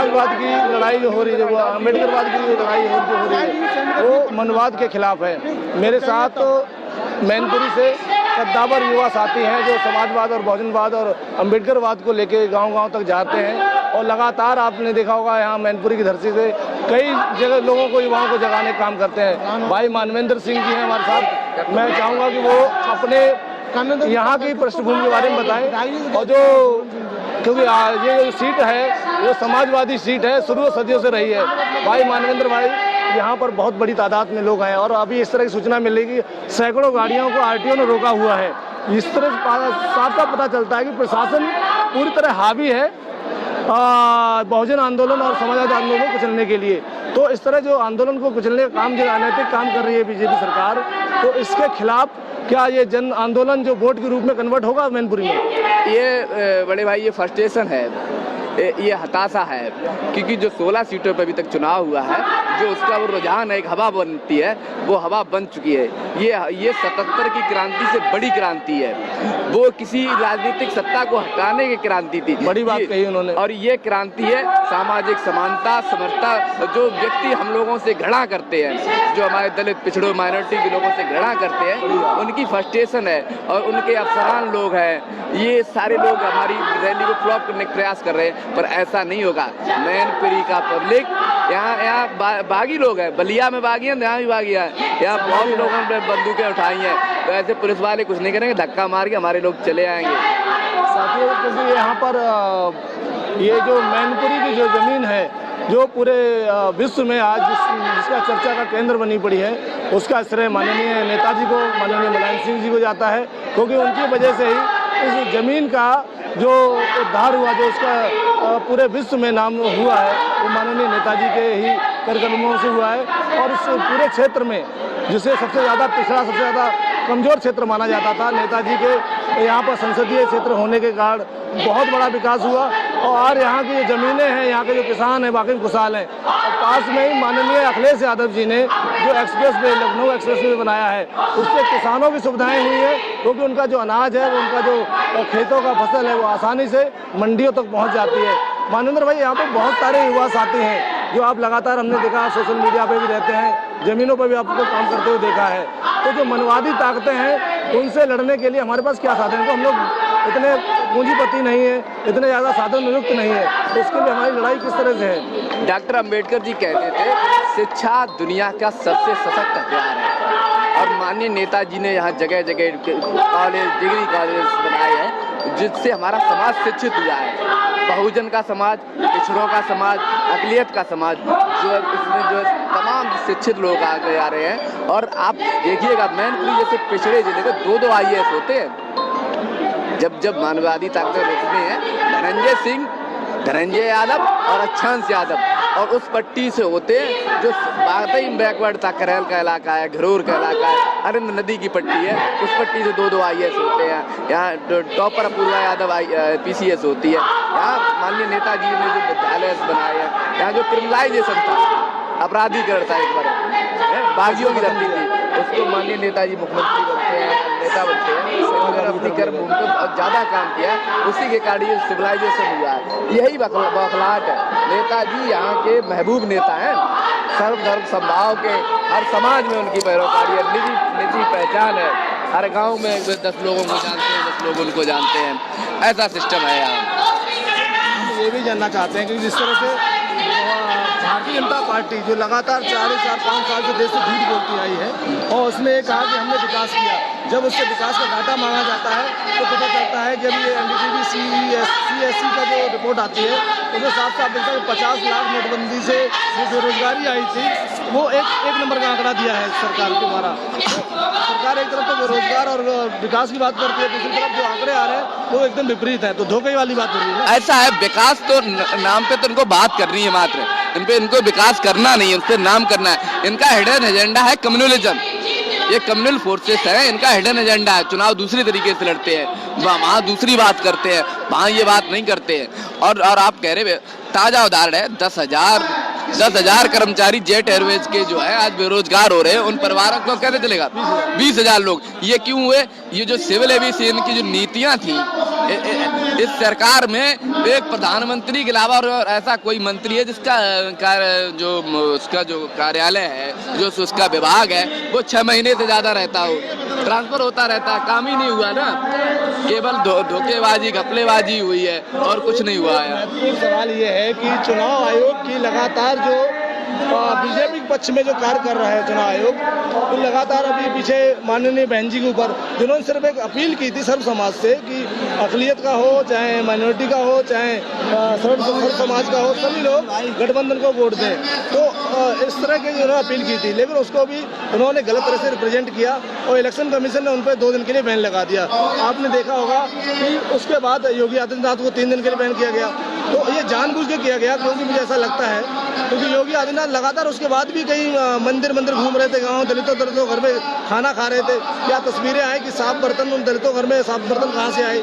समाजवाद की लड़ाई जो हो रही है, वो अम्बेडकरवाद की जो लड़ाई जो हो रही है, वो मनवाद के खिलाफ है। मेरे साथ मैनपुरी से कद्दावर युवा साथी हैं जो समाजवाद और बहुजनवाद और अम्बेडकरवाद को लेके गांव-गांव तक जाते हैं और लगातार आपने देखा होगा यहाँ मैनपुरी की धरती से कई जगह लोगों को, युवाओं को जगाने का काम करते हैं। भाई मानवेंद्र सिंह जी हैं हमारे साथ। मैं चाहूँगा कि वो अपने यहाँ की पृष्ठभूमि के बारे में बताएं और क्योंकि ये जो सीट है वो समाजवादी सीट है, शुरू सदियों से रही है। भाई मानवेंद्र भाई, यहाँ पर बहुत बड़ी तादाद में लोग हैं और अभी इस तरह की सूचना मिल रही कि सैकड़ों गाड़ियों को आरटीओ ने रोका हुआ है। इस तरह साफ साफ पता चलता है कि प्रशासन पूरी तरह हावी है बहुजन आंदोलन और समाजवादी आंदोलन को कुचलने के लिए। तो इस तरह जो आंदोलन को कुचलने का काम, जो अनैतिक काम कर रही है बीजेपी सरकार, तो इसके खिलाफ क्या ये जन आंदोलन जो वोट के रूप में कन्वर्ट होगा मैनपुरी में? ये बड़े भाई, ये फ्रस्ट्रेशन है, ये हताशा है, क्योंकि जो 16 सीटों पर अभी तक चुनाव हुआ है, जो उसका वो रुझान है, एक हवा बनती है, वो हवा बन चुकी है। ये 77 की क्रांति से बड़ी क्रांति है, वो किसी राजनीतिक सत्ता को हटाने की क्रांति थी, बड़ी बात कही उन्होंने। और ये क्रांति है सामाजिक समानता, समरसता। जो व्यक्ति हम लोगों से घृणा करते हैं, जो हमारे दलित, पिछड़ों, माइनॉरिटी के लोगों से घृणा करते हैं, उनकी फ्रस्ट्रेशन है और उनके अफसरान लोग हैं, ये सारे लोग हमारी रैली को फ्लॉप करने का प्रयास कर रहे हैं, पर ऐसा नहीं होगा। मैनपुरी का पब्लिक यहाँ बागी लोग हैं, बलिया में बागी हैं, यहाँ भी बागी है, यहाँ बहुत लोगों ने बंदूकें उठाई हैं, तो ऐसे पुलिस वाले कुछ नहीं करेंगे, धक्का मार के हमारे लोग चले आएंगे। साथियों, क्योंकि यहाँ पर ये जो मैनपुरी की जो जमीन है, जो पूरे विश्व में आज जिसका चर्चा का केंद्र बनी पड़ी है, उसका श्रेय माननीय नेताजी को, माननीय मुलायम सिंह जी को जाता है, क्योंकि उनकी वजह से ही इस जमीन का जो उद्धार हुआ, जो उसका पूरे विश्व में नाम हुआ है, वो माननीय नेताजी के ही कार्यक्रमों से हुआ है। और इस पूरे क्षेत्र में जिसे सबसे ज़्यादा पिछड़ा, सबसे ज़्यादा कमज़ोर क्षेत्र माना जाता था, नेताजी के यहाँ पर संसदीय क्षेत्र होने के कारण बहुत बड़ा विकास हुआ और यहाँ की जो ज़मीनें हैं, यहाँ के जो किसान हैं, वाकई खुशहाल हैं। और पास में ही माननीय अखिलेश यादव जी ने जो express way, Lucknow express way बनाया है, उससे किसानों की सुविधाएं हुई हैं, क्योंकि उनका जो अनाज है, उनका जो खेतों का फसल है, वो आसानी से मंडियों तक पहुँच जाती है। मानवेंद्र भाई, यहाँ पर बहुत सारे युवा साथी हैं जो आप लगातार, हमने देखा सोशल मीडिया पे भी रहते हैं, ज़मीनों पर भी आपको काम करते हुए देखा है। तो जो मनवादी ताकतें हैं, उनसे लड़ने के लिए हमारे पास क्या साधन है? तो हम लोग इतने पूंजीपति नहीं है, इतने ज़्यादा साधन नियुक्त नहीं है, तो उसके लिए हमारी लड़ाई किस तरह से है? डॉक्टर अम्बेडकर जी कहते थे, शिक्षा दुनिया का सबसे सशक्त हथियार है, और माननीय नेताजी ने यहाँ जगह जगह कॉलेज, डिग्री कॉलेज बनाए हैं, जिससे हमारा समाज शिक्षित हुआ है। बहुजन का समाज, पिछड़ों का समाज, अक़लियत का समाज, जो इसमें जो तमाम शिक्षित लोग आगे आ रहे हैं। और आप देखिएगा, मैनपुरी जैसे पिछड़े जिले में 2-2 IAS होते हैं। जब मानववादी ताकतें रोकते हैं, धनंजय सिंह, धनंजय यादव और अक्षांश यादव, और उस पट्टी से होते हैं जो वाकई बैकवर्ड था, करेल का इलाका है, घरोर का इलाका है, अरिंद नदी की पट्टी है, उस पट्टी से 2-2 IAS होते हैं। यहाँ टॉपर अपूर्वा यादव PCS होती है। यहाँ माननीय नेताजी ने जो विद्यालय बनाए हैं, यहाँ जो क्रिमिनलाइजेशन था, अपराधीकरण था, एक बार बागियों की धरती थी, उसको माननीय नेताजी मुख्यमंत्री बनते हैं, नेता बनते हैं, उन्होंने अपनी कर्मभूमि पर बहुत ज़्यादा काम किया, उसी के कारण ये सिविलाइजेशन हुआ है। यही बौखलाहट है। नेताजी यहाँ के महबूब नेता हैं, सर्वधर्म समभाव के, हर समाज में उनकी पैरोकारी है, निजी पहचान है, हर गांव में 10 लोगों को जानते हैं, 10 लोग उनको जानते हैं, ऐसा सिस्टम है यहाँ। ये भी जानना चाहते हैं कि जिस तरह से भारतीय जनता पार्टी जो लगातार 4-5 साल से देश से झूठ बोलती आई है, और उसने ये कहा कि हमने विकास किया, जब उससे विकास का घाटा मांगा जाता है तो पता चलता है जब ये NDTV CSC का जो रिपोर्ट आती है, उसमें साफ साफ मिलता है 50 लाख नोटबंदी से जो बेरोजगारी आई थी, वो एक नंबर का आंकड़ा दिया है सरकार के द्वारा। सरकार एक तरफ तो बेरोजगार और विकास की बात करती है, दूसरी तरफ जो आंकड़े आ रहे हैं वो एकदम विपरीत है, तो धोखे वाली बात हो रही है। ऐसा है, विकास तो नाम पे तो उनको बात करनी है, मात्र इनको विकास करना नहीं है, उससे नाम करना है। इनका हिडन एजेंडा है कम्युनलिज्म, ये कम्युनल फोर्सेस है, इनका हिडन एजेंडा है। चुनाव दूसरी तरीके से लड़ते हैं, वहाँ दूसरी बात करते हैं, वहाँ ये बात नहीं करते हैं। और आप कह रहे, ताजा उदाहरण है, 10,000 कर्मचारी जेट एयरवेज के जो है आज बेरोजगार हो रहे हैं, उन परिवारों को कैसे चलेगा? 20,000 लोग। ये क्यों हुए? ये जो सिविल एविएशन की जो नीतियां थी, इस सरकार में एक प्रधानमंत्री के अलावा और ऐसा कोई मंत्री है जिसका उसका जो कार्यालय है, जो उसका विभाग है, वो 6 महीने से ज्यादा रहता हो, ट्रांसफर होता रहता है, काम ही नहीं हुआ ना, केवल धोखेबाजी घपलेबाजी हुई है और कुछ नहीं हुआ है। महत्वपूर्ण सवाल ये है कि चुनाव आयोग की लगातार जो बीजेपी के पक्ष में जो कार्य कर रहा है चुनाव आयोग, तो लगातार अभी पीछे माननीय बहन जी के ऊपर जिन्होंने सिर्फ एक अपील की थी सर्व समाज से कि अकलियत का हो चाहे माइनॉरिटी का हो चाहे सर्व समाज का हो, सभी लोग गठबंधन को वोट दें, तो इस तरह की उन्होंने अपील की थी, लेकिन उसको भी उन्होंने गलत तरह से रिप्रेजेंट किया और इलेक्शन कमीशन ने उन पर 2 दिन के लिए बैन लगा दिया। आपने देखा होगा कि उसके बाद योगी आदित्यनाथ को 3 दिन के लिए बैन किया गया, तो ये जानबूझ के किया गया, क्योंकि मुझे ऐसा लगता है क्योंकि योगी आदित्यनाथ लगातार उसके बाद भी कई मंदिर घूम रहे थे, गाँव दलितों घर में खाना खा रहे थे, क्या तस्वीरें आई कि साफ बर्तन उन दलितों घर में साफ बर्तन कहाँ से आए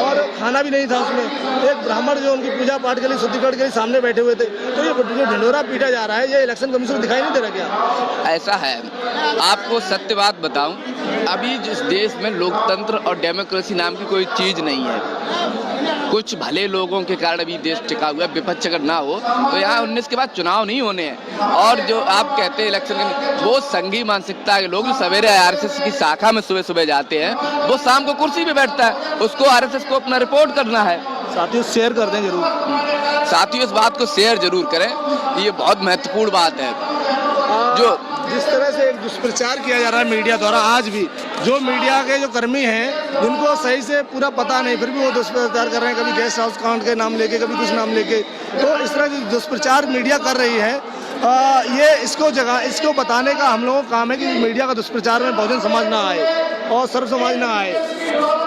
और खाना भी नहीं था उसमें, एक ब्राह्मण जो उनकी पूजा पाठ के लिए शुद्धिकरण के लिए सामने बैठे हुए थे, तो ये जो ढिंढोरा पीटा जा रहा है ये इलेक्शन कमीशन को दिखाई नहीं दे रहा क्या? ऐसा है, आपको सत्य बात बताऊं, अभी जिस देश में लोकतंत्र और डेमोक्रेसी नाम की कोई चीज नहीं है, कुछ भले लोगों के कारण अभी देश टिका हुआ है, विपक्ष अगर ना हो तो यहाँ 19 के बाद चुनाव नहीं होने हैं। और जो आप कहते हैं इलेक्शन, वो संघी मानसिकता के लोग जो सवेरे आरएसएस की शाखा में सुबह सुबह जाते हैं, वो शाम को कुर्सी पे बैठता है, उसको आरएसएस को अपना रिपोर्ट करना है। साथियों शेयर कर दें जरूर, साथियों इस बात को शेयर जरूर करें, ये बहुत महत्वपूर्ण बात है। जो जिस तरह से एक दुष्प्रचार किया जा रहा है मीडिया द्वारा, आज भी जो मीडिया के जो कर्मी हैं जिनको सही से पूरा पता नहीं, फिर भी वो दुष्प्रचार कर रहे हैं, कभी गेस्ट हाउस काउंट के नाम लेके, कभी कुछ नाम लेके, तो इस तरह की दुष्प्रचार मीडिया कर रही है। ये इसको बताने का हम लोगों का काम है कि मीडिया का दुष्प्रचार में बहुजन समाज ना आए और सर्व समाज ना आए।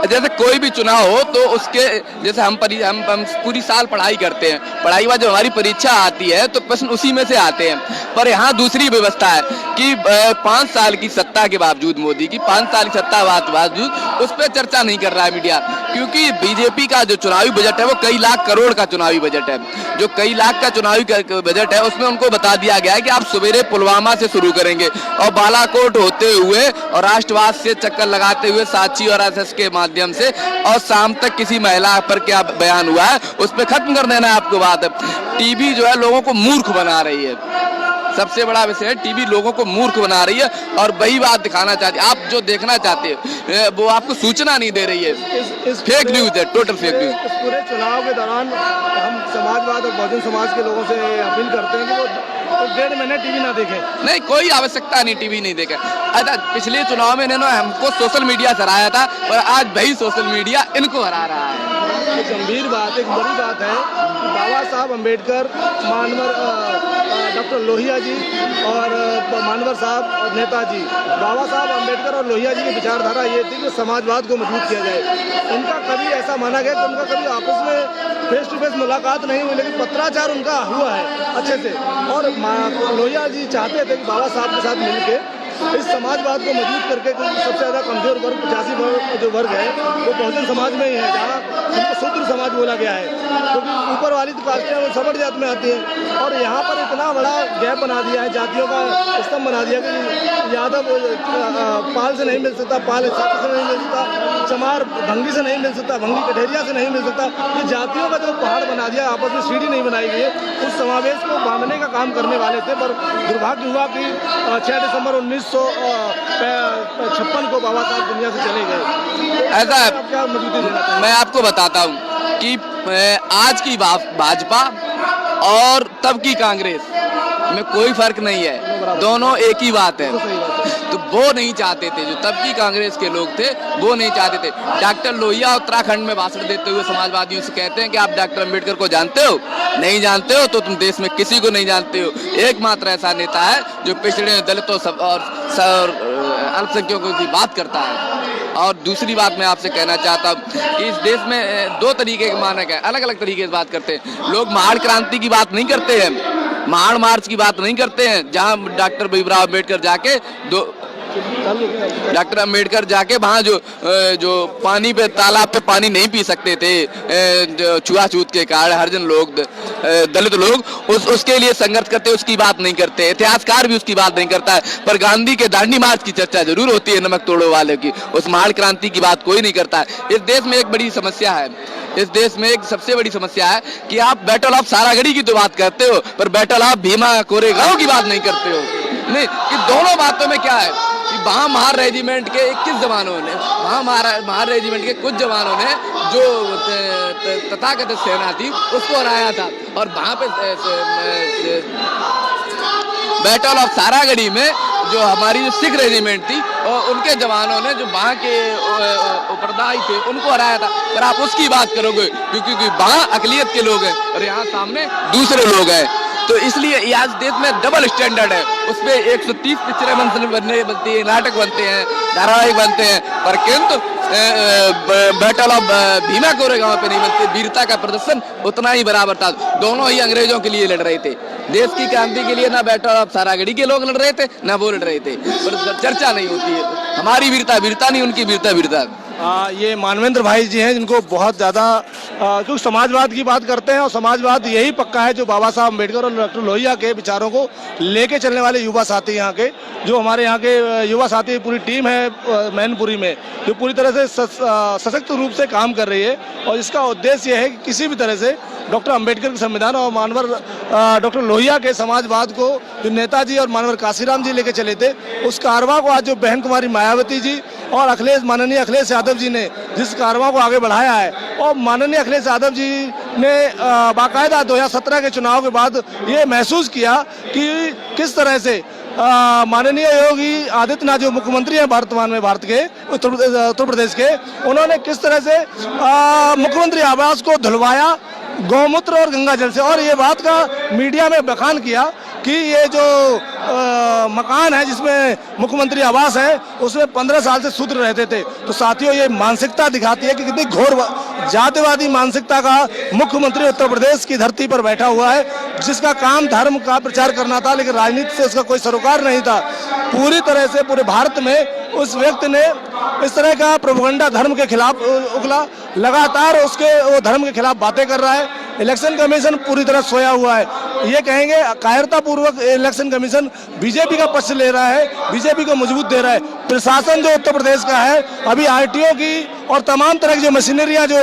जैसे कोई भी चुनाव हो तो उसके जैसे हम पूरी साल पढ़ाई करते हैं, पढ़ाई के बाद जब हमारी परीक्षा आती है तो प्रश्न उसी में से आते हैं, पर यहाँ दूसरी व्यवस्था है कि 5 साल की सत्ता के बावजूद, मोदी की 5 साल की सत्ता के बावजूद उस पर चर्चा नहीं कर रहा है मीडिया, क्योंकि बीजेपी का जो चुनावी बजट है वो कई लाख करोड़ का चुनावी बजट है, जो कई लाख का चुनावी बजट है उसमें उनको बता दिया गया है कि आप सवेरे पुलवामा से शुरू करेंगे और बालाकोट होते हुए और राष्ट्रवाद से चक्कर लगाते हुए साक्षी और आरएसएस के माध्यम से और शाम तक किसी महिला पर क्या बयान हुआ है उस पर खत्म कर देना है आपको बात। टीवी जो है लोगों को मूर्ख बना रही है, सबसे बड़ा विषय है, टीवी लोगों को मूर्ख बना रही है और वही बात दिखाना चाहती है, आप जो देखना चाहते हो वो आपको सूचना नहीं दे रही है, फेक न्यूज है, टोटल फेक न्यूज। इस पूरे चुनाव के दौरान हम समाजवाद और बहुजन समाज के लोगों से अपील करते हैं कि वो 1.5 महीने टीवी ना देखें। नहीं, कोई आवश्यकता नहीं टीवी नहीं देखे। अच्छा, पिछले चुनाव में इन्होंने हमको सोशल मीडिया से हराया था और आज वही सोशल मीडिया इनको हरा रहा है। एक गंभीर बात, एक बड़ी बात है, बाबा साहब अम्बेडकर, मानवर डॉक्टर लोहिया जी और मानवर साहब और नेताजी, बाबा साहब अम्बेडकर और लोहिया जी की विचारधारा ये थी कि समाजवाद को मजबूत किया जाए। उनका कभी ऐसा माना गया कि उनका कभी आपस में फेस टू फेस मुलाकात नहीं हुई, लेकिन पत्राचार उनका हुआ है अच्छे से, और लोहिया जी चाहते थे कि बाबा साहब के साथ मिलकर इस समाजवाद को मजबूत करके, क्योंकि सबसे ज़्यादा कमजोर वर्ग 85% जो वर्ग है वो बहुजन समाज में ही है, जहाँ उनको शूद्र समाज बोला गया है, क्योंकि ऊपर वाली कास्टें वो सवर्ण जात में आती हैं, और यहाँ पर इतना बड़ा गैप बना दिया है, जातियों का स्तंभ बना दिया कि यादव पाल से नहीं मिल सकता, पाल छात्र से नहीं मिल सकता, चमार भंगी से नहीं मिल सकता, भंगी कठेरिया से नहीं मिल सकता, ये जातियों का जो पहाड़ बना दिया, आपस में सीढ़ी नहीं बनाई गई है। उस समावेश को बांधने का काम करने वाले थे, पर दुर्भाग्य हुआ कि 6 दिसंबर 1956 को बाबा साहब दुनिया से चले गए। ऐसा है, क्या मजबूती देना चाहिए? मैं आपको बताता हूँ कि आज की भाजपा और तब की कांग्रेस में कोई फर्क नहीं है, दोनों एक ही बात है। तो वो नहीं चाहते थे, जो तब की कांग्रेस के लोग थे वो नहीं चाहते थे। डॉक्टर लोहिया उत्तराखंड में भाषण देते हुए समाजवादियों से कहते हैं कि आप डॉक्टर अम्बेडकर को जानते हो? नहीं जानते हो तो तुम देश में किसी को नहीं जानते हो। एकमात्र ऐसा नेता है जो पिछड़े दलितों और अल्पसंख्यकों की बात करता है। और दूसरी बात मैं आपसे कहना चाहता हूँ कि इस देश में 2 तरीके के मानक है, अलग अलग तरीके से बात करते हैं लोग। महान क्रांति की बात नहीं करते हैं, महान मार्च की बात नहीं करते हैं, जहाँ डॉक्टर भीमराव अम्बेडकर जाके डॉक्टर अंबेडकर जाके वहाँ जो पानी पे तालाब पे पानी नहीं पी सकते थे छुआछूत के कारण हरिजन लोग दलित लोग उसके लिए संघर्ष करते, उसकी बात नहीं करते, इतिहासकार भी उसकी बात नहीं करता है। पर गांधी के दांडी मार्च की चर्चा जरूर होती है, नमक तोड़ो वाले की, उस महान क्रांति की बात कोई नहीं करता है। इस देश में एक बड़ी समस्या है, इस देश में एक सबसे बड़ी समस्या है कि आप बैटल ऑफ सारागढ़ी की तो बात करते हो पर बैटल ऑफ भीमा कोरेगांव की बात नहीं करते हो। नहीं, कि दोनों बातों में क्या है कि वहाँ महार रेजिमेंट के 21 जवानों ने, वहाँ महार रेजिमेंट के कुछ जवानों ने जो तथाकथित सेना थी उसको हराया था, और वहाँ पे बैटल ऑफ सारागढ़ी में जो हमारी जो सिख रेजिमेंट थी और उनके जवानों ने जो वहाँ के उपरदाई थे उनको हराया था। पर आप उसकी बात करोगे क्योंकि वहाँ अकलियत के लोग हैं और यहाँ सामने दूसरे लोग हैं, तो इसलिए आज देश में डबल स्टैंडर्ड है। उसमें 130 पिक्चरें बनती है, नाटक बनते हैं, धारावाहिक बनते हैं, पर किंतु बैटल ऑफ भीमा कोरेगांव पे नहीं बनती। वीरता का प्रदर्शन उतना ही बराबर था। दोनों ही अंग्रेजों के लिए लड़ रहे थे, देश की क्रांति के लिए। ना बैटल ऑफ सारागढ़ी के लोग लड़ रहे थे ना वो लड़ रहे थे, पर चर्चा नहीं होती है। हमारी वीरता वीरता नहीं, उनकी वीरता वीरता। ये मानवेंद्र भाई जी हैं जिनको बहुत ज़्यादा क्योंकि समाजवाद की बात करते हैं और समाजवाद यही पक्का है जो बाबा साहब अम्बेडकर और डॉक्टर लोहिया के विचारों को लेके चलने वाले युवा साथी यहाँ के, जो हमारे यहाँ के युवा साथी पूरी टीम है मैनपुरी में, जो पूरी तरह से सशक्त रूप से काम कर रही है और इसका उद्देश्य यह है कि किसी भी तरह से डॉक्टर अंबेडकर के संविधान और मानवर डॉक्टर लोहिया के समाजवाद को जो नेताजी और मानवर काशीराम जी लेके चले थे, उस कारवां को आज जो बहन कुमारी मायावती जी और माननीय अखिलेश यादव जी ने जिस कारवां को आगे बढ़ाया है, और माननीय अखिलेश यादव जी ने बाकायदा 2017 के चुनाव के बाद ये महसूस किया कि किस तरह से माननीय योगी आदित्यनाथ जो मुख्यमंत्री हैं वर्तमान में भारत के उत्तर प्रदेश के, उन्होंने किस तरह से मुख्यमंत्री आवास को धुलवाया गौमूत्र और गंगा जल से, और ये बात का मीडिया में बखान किया कि ये जो मकान है जिसमें मुख्यमंत्री आवास है उसमें 15 साल से शूद्र रहते थे। तो साथियों, ये मानसिकता दिखाती है कि कितनी घोर जातिवादी मानसिकता का मुख्यमंत्री उत्तर प्रदेश की धरती पर बैठा हुआ है, जिसका काम धर्म का प्रचार करना था, लेकिन राजनीति से उसका कोई सरोकार नहीं था। पूरी तरह से पूरे भारत में उस व्यक्ति ने इस तरह का प्रोपेगेंडा धर्म के खिलाफ उगला, लगातार वो धर्म के खिलाफ बातें कर रहा है। इलेक्शन कमीशन पूरी तरह सोया हुआ है। ये कहेंगे कायरता पूर्वक इलेक्शन कमीशन बीजेपी का पक्ष ले रहा है, बीजेपी को मजबूत दे रहा है। प्रशासन जो उत्तर प्रदेश का है, अभी आरटीओ की और तमाम तरह की जो मशीनरियां जो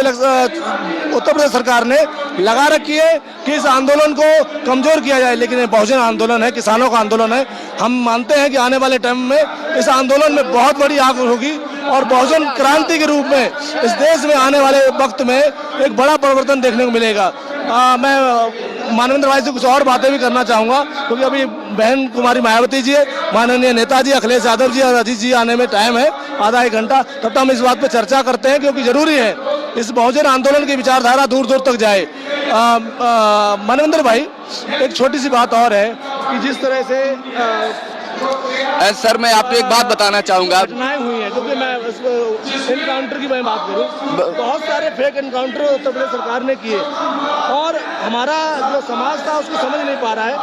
उत्तर प्रदेश सरकार ने लगा रखी है कि इस आंदोलन को कमजोर किया जाए, लेकिन ये बहुजन आंदोलन है, किसानों का आंदोलन है। हम मानते हैं कि आने वाले टाइम में इस आंदोलन में बहुत बड़ी आग होगी और बहुजन क्रांति के रूप में इस देश में आने वाले वक्त में एक बड़ा परिवर्तन देखने को मिलेगा। मैं मानवेंद्र भाई से कुछ और बातें भी करना चाहूँगा, क्योंकि अभी बहन कुमारी मायावती जी है, माननीय नेताजी अखिलेश यादव जी और अजीत जी आने में टाइम है आधा एक घंटा, तब तक हम इस बात पे चर्चा करते हैं, क्योंकि जरूरी है इस बहुजन आंदोलन की विचारधारा दूर दूर तक जाए। मानवेंद्र भाई, एक छोटी सी बात और है कि जिस तरह से सर मैं आपको एक बात बताना चाहूँगा, घटनाएं हुई हैं, क्योंकि मैं एनकाउंटर की मैं बात करूँ, बहुत सारे फेक एनकाउंटर उत्तर प्रदेश सरकार ने किए और हमारा जो समाज था उसको समझ नहीं पा रहा है।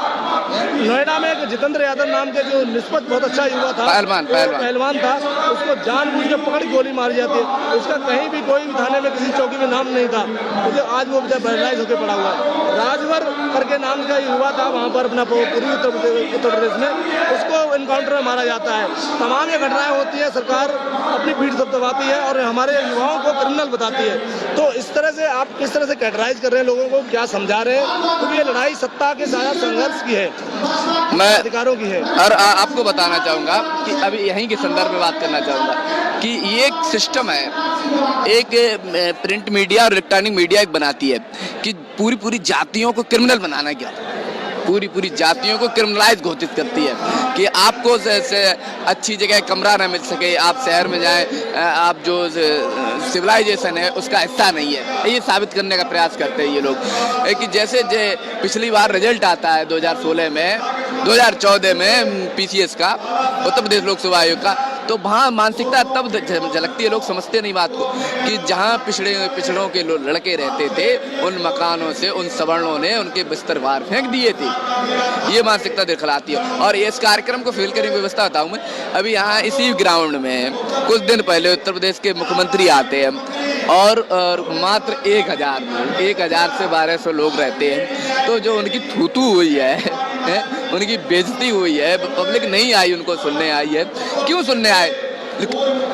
नोएडा में एक जितेंद्र यादव नाम के जो निस्बत बहुत अच्छा युवा था, पहलवान था, उसको जानबूझ के पकड़ गोली मारी जाती है। उसका कहीं भी कोई भी थाने में किसी चौकी में नाम नहीं था, मुझे आज वो पैरालाइज होकर पड़ा हुआ है। राजभर करके नाम का युवा था वहाँ पर अपना पूर्वी उत्तर प्रदेश में, उसको एनकाउंटर में मारा जाता है। तमाम ये घटनाएं होती है, सरकार अपनी पीठ दबाती है और हमारे युवाओं को क्रिमिनल बताती है। तो इस तरह से आप किस तरह से कैटेगराइज कर रहे हैं लोगों को, क्या समझा रहे हैं? क्योंकि ये लड़ाई सत्ता के साथ संघर्ष की है, मैं अधिकारों की है। और आपको बताना चाहूँगा कि अभी यहीं के संदर्भ में बात करना चाहूँगा कि ये एक सिस्टम है, एक प्रिंट मीडिया और इलेक्ट्रॉनिक मीडिया एक बनाती है कि पूरी जातियों को क्रिमिनल बनाना, क्या पूरी जातियों को क्रिमिनलाइज घोषित करती है कि आपको से अच्छी जगह कमरा ना मिल सके, आप शहर में जाएं, आप जो सिविलाइजेशन है उसका हिस्सा नहीं है। ये साबित करने का प्रयास करते हैं ये लोग कि जैसे पिछली बार रिजल्ट आता है 2016 में 2014 में पीसीएस का, उत्तर प्रदेश लोक सेवा आयोग का, तो वहाँ मानसिकता तब झलकती है, लोग समझते नहीं बात को, कि जहाँ पिछड़ों के लड़के रहते थे उन मकानों से उन सवर्णों ने उनके बिस्तर बाहर फेंक दिए थे। ये मानसिकता दिखलाती है। और इस कार्यक्रम को फेल करने की व्यवस्था बताऊँ मैं, अभी यहाँ इसी ग्राउंड में कुछ दिन पहले उत्तर प्रदेश के मुख्यमंत्री आते हैं और मात्र 1000 से 1200 लोग रहते हैं, तो जो उनकी थूथू हुई है उनकी बेइज्जती हुई है, पब्लिक नहीं आई उनको सुनने आई है। क्यों सुनने आए?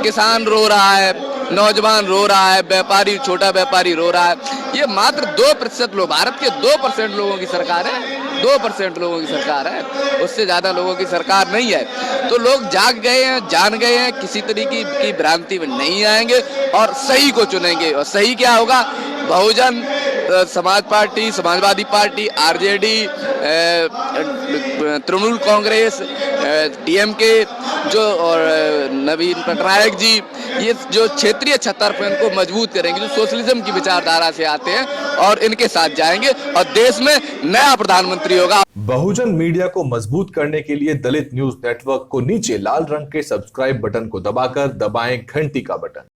किसान रो रहा है, नौजवान रो रहा है, व्यापारी, छोटा व्यापारी रो रहा है। ये मात्र 2% लोग, भारत के 2% लोगों की सरकार है, 2% लोगों की सरकार है, उससे ज्यादा लोगों की सरकार नहीं है। तो लोग जाग गए हैं, जान गए हैं, किसी तरीके की भ्रांति में नहीं आएंगे और सही को चुनेंगे। और सही क्या होगा? Bahujan Samaj party, Samajwadi party, RJD, Trinamool Congress, DMK जो और नवीन पटनायक जी, ये जो क्षेत्रीय छतरपिंड को मजबूत करेंगे, जो सोशलिज्म की विचारधारा से आते हैं, और इनके साथ जाएंगे और देश में नया प्रधानमंत्री होगा। बहुजन मीडिया को मजबूत करने के लिए दलित न्यूज नेटवर्क को नीचे लाल रंग के सब्सक्राइब बटन को दबाकर दबाएं घंटी का बटन।